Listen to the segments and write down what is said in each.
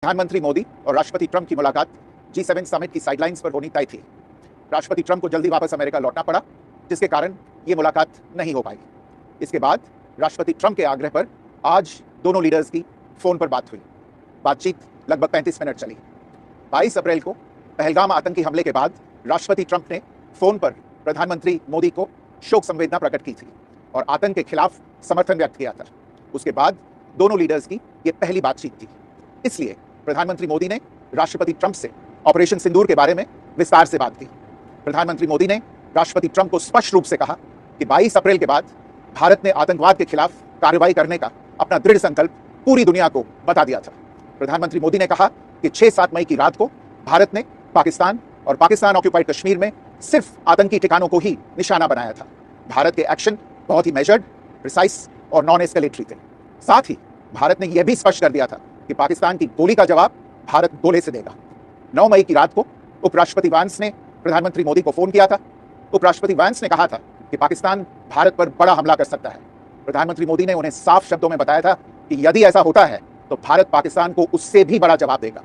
प्रधानमंत्री मोदी और राष्ट्रपति ट्रंप की मुलाकात G7 समिट की साइडलाइंस पर होनी तय थी। राष्ट्रपति ट्रंप को जल्दी वापस अमेरिका लौटना पड़ा, जिसके कारण ये मुलाकात नहीं हो पाई। इसके बाद राष्ट्रपति ट्रंप के आग्रह पर आज दोनों लीडर्स की फोन पर बात हुई। बातचीत लगभग 35 मिनट चली। 22 अप्रैल को पहलगाम आतंकी हमले के बाद राष्ट्रपति ट्रंप ने फोन पर प्रधानमंत्री मोदी को शोक संवेदना प्रकट की थी और आतंक के खिलाफ समर्थन व्यक्त किया था। उसके बाद दोनों लीडर्स की ये पहली बातचीत थी। इसलिए प्रधानमंत्री मोदी ने राष्ट्रपति ट्रंप से ऑपरेशन सिंदूर के बारे में विस्तार से बात की। प्रधानमंत्री मोदी ने राष्ट्रपति ट्रंप को स्पष्ट रूप से कहा कि 22 अप्रैल के बाद भारत ने आतंकवाद के खिलाफ कार्रवाई करने का अपना दृढ़ संकल्प पूरी दुनिया को बता दिया था। प्रधानमंत्री मोदी ने कहा कि 6-7 मई की रात को भारत ने पाकिस्तान और पाकिस्तान ऑक्यूपाइड कश्मीर में सिर्फ आतंकी ठिकानों को ही निशाना बनाया था। भारत के एक्शन बहुत ही मेजर्ड, प्रिसाइज और नॉन एस्केलेटरी थे। साथ ही भारत ने यह भी स्पष्ट कर दिया था कि पाकिस्तान की गोली का जवाब भारत गोले से देगा। 9 मई की रात को उपराष्ट्रपति वांस ने प्रधानमंत्री मोदी को फोन किया था। उपराष्ट्रपति वांस ने कहा था कि पाकिस्तान भारत पर बड़ा हमला कर सकता है। प्रधानमंत्री मोदी ने उन्हें साफ शब्दों में बताया था कि यदि ऐसा होता है तो भारत पाकिस्तान को उससे भी बड़ा जवाब देगा।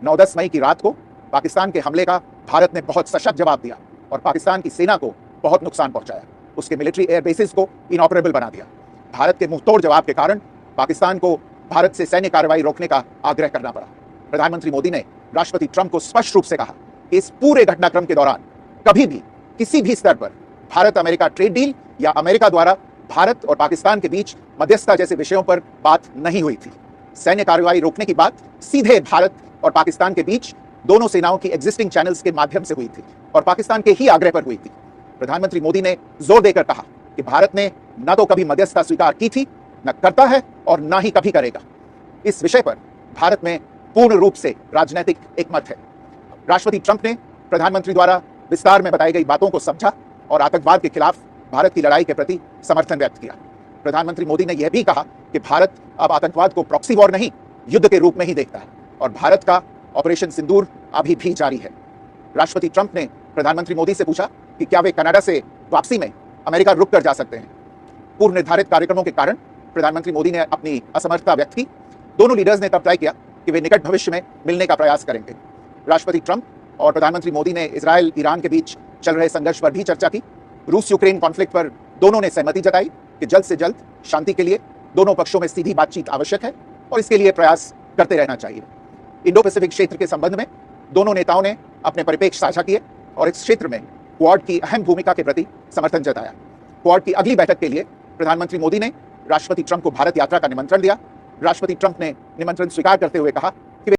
9-10 मई की रात को पाकिस्तान के हमले का भारत ने बहुत सशक्त जवाब दिया और पाकिस्तान की सेना को बहुत नुकसान पहुंचाया। उसके मिलिट्री एयर बेसिस को इनऑपरेबल बना दिया। भारत के मुंहतोड़ जवाब के कारण पाकिस्तान को भारत से सैन्य कार्रवाई रोकने का आग्रह करना पड़ा। प्रधानमंत्री मोदी ने राष्ट्रपति ट्रंप को स्पष्ट रूप से कहा कि इस पूरे घटनाक्रम के दौरान कभी भी किसी भी स्तर पर भारत अमेरिका ट्रेड डील या अमेरिका द्वारा भारत और पाकिस्तान के बीच मध्यस्थता जैसे विषयों पर बात नहीं हुई थी। सैन्य कार्रवाई रोकने की बात सीधे भारत और पाकिस्तान के बीच दोनों सेनाओं की एग्जिस्टिंग चैनल्स के माध्यम से हुई थी और पाकिस्तान के ही आग्रह पर हुई थी। प्रधानमंत्री मोदी ने जोर देकर कहा कि भारत ने न तो कभी मध्यस्थता स्वीकार की थी, न करता है और न ही कभी करेगा। इस विषय पर भारत में पूर्ण रूप से राजनीतिक एकमत है। राष्ट्रपति ट्रंप ने प्रधानमंत्री द्वारा विस्तार में बताई गई बातों को समझा और आतंकवाद के खिलाफ भारत की लड़ाई के प्रति समर्थन व्यक्त किया। प्रधानमंत्री मोदी ने यह भी कहा कि भारत अब आतंकवाद को प्रॉक्सी वॉर नहीं, युद्ध के रूप में ही देखता है और भारत का ऑपरेशन सिंदूर अभी भी जारी है। राष्ट्रपति ट्रंप ने प्रधानमंत्री मोदी से पूछा कि क्या वे कनाडा से वापसी में अमेरिका रुक कर जा सकते हैं। पूर्व निर्धारित कार्यक्रमों के कारण प्रधानमंत्री मोदी ने अपनी असमर्थता व्यक्त की। दोनों लीडर्स ने तब तय किया कि वे निकट भविष्य में मिलने का प्रयास करेंगे। राष्ट्रपति ट्रंप और प्रधानमंत्री मोदी ने इजरायल ईरान के बीच चल रहे संघर्ष पर भी चर्चा की। रूस यूक्रेन कॉन्फ्लिक्ट पर दोनों ने सहमति जताई कि जल्द से जल्द शांति के लिए दोनों पक्षों में सीधी बातचीत आवश्यक है और इसके लिए प्रयास करते रहना चाहिए। इंडो पैसिफिक क्षेत्र के संबंध में दोनों नेताओं ने अपने परिप्रेक्ष्य साझा किए और इस क्षेत्र में क्वाड की अहम भूमिका के प्रति समर्थन जताया। क्वाड की अगली बैठक के लिए प्रधानमंत्री मोदी ने राष्ट्रपति ट्रंप को भारत यात्रा का निमंत्रण दिया। राष्ट्रपति ट्रंप ने निमंत्रण स्वीकार करते हुए कहा